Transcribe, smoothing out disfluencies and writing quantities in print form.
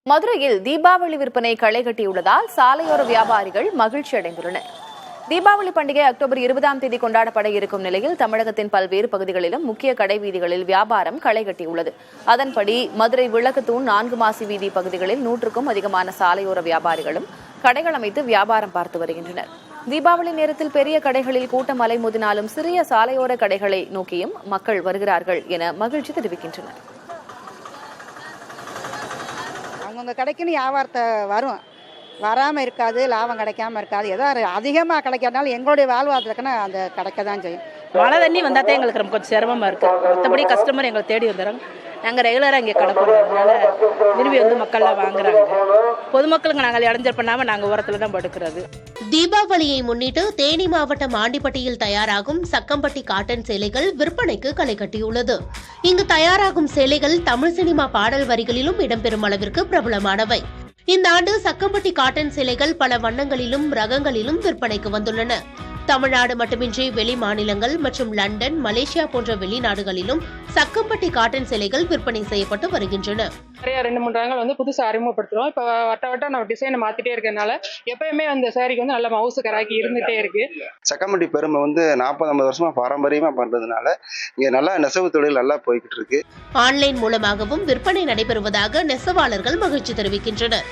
மதுரையில் தீபாவளி விற்பனை களை கட்டியுள்ளதால் சாலையோர வியாபாரிகள் மகிழ்ச்சி அடைந்துள்ளனர். தீபாவளி பண்டிகை அக்டோபர் 20ஆம் தேதி கொண்டாடப்பட இருக்கும் நிலையில் தமிழகத்தின் பல்வேறு பகுதிகளிலும் முக்கிய கடை வீதிகளில் வியாபாரம் களை கட்டியுள்ளது. அதன்படி மதுரை விளக்குத்தூண் 4 மாசி வீதி பகுதிகளில் 100க்கும் அதிகமான சாலையோர வியாபாரிகளும் கடைகள் அமைத்து வியாபாரம் பார்த்து வருகின்றனர். தீபாவளி நேரத்தில் பெரிய கடைகளில் கூட்டம் அலைமோதினாலும் சிறிய சாலையோர கடைகளை நோக்கியும் மக்கள் வருகிறார்கள் என மகிழ்ச்சி தெரிவிக்கின்றனர். அவங்க கடைக்குன்னு வியாபாரத்தை வரும், வராமல் இருக்காது, லாபம் கிடைக்காம இருக்காது. ஏதோ அதிகமாக கிடைக்கிறதுனால எங்களுடைய வாழ்வாதாரத்துக்குன்னு அந்த கிடைக்க தான் செய்யும். மழை தண்ணி வந்தால் தான் எங்களுக்கு ரொம்ப கொஞ்சம் சிரமமாக இருக்குது. மற்றபடி கஸ்டமர் எங்களை தேடி வந்துடுறாங்க. நாங்கள் ரெகுலராக இங்கே கடை போடுறதுனால விரும்பி வந்து மக்கள்லாம் வாங்குறாங்க. பொதுமக்களுக்கு நாங்கள் இடைஞ்சல் பண்ணாமல் நாங்கள் ஓரத்தில் தான் படுக்கிறது. தீபாவளியை முன்னிட்டு தேனி மாவட்டம் ஆண்டிப்பட்டியில் தயாராகும் சக்கம்பட்டி காட்டன் சேலைகள் விற்பனைக்கு களை கட்டியுள்ளது. இங்கு தயாராகும் சேலைகள் தமிழ் சினிமா பாடல் வரிகளிலும் இடம்பெறும் அளவிற்கு பிரபலமானவை. இந்த ஆண்டு சக்கம்பட்டி காட்டன் சேலைகள் பல வண்ணங்களிலும் ரகங்களிலும் விற்பனைக்கு வந்துள்ளன. தமிழ்நாடு மட்டுமின்றி வெளி மாநிலங்கள் மற்றும் லண்டன், மலேசியா போன்ற வெளிநாடுகளிலும் சக்கம்பட்டி காட்டன் சேலைகள் விற்பனை செய்யப்பட்டு வருகின்றன. நிறைய 2-3 ரகங்கள் வந்து புதுசாக அறிமுகப்படுத்துறோம். இப்போ வட்ட நம்ம டிசைனை மாத்திட்டே இருக்கிறதுனால எப்பயுமே அந்த சாரிக்கு வந்து நல்ல மவுசு கராக்கி இருந்துட்டே இருக்கு. சக்கம்பட்டி பெருமை வந்து 40-50 வருஷமா பாரம்பரியமா பண்றதுனால இங்க நல்லா நெசவு தொழில் நல்லா போய்கிட்டு இருக்கு. ஆன்லைன் மூலமாகவும் விற்பனை நடைபெறுவதாக நெசவாளர்கள் மகிழ்ச்சி தெரிவிக்கின்றனர்.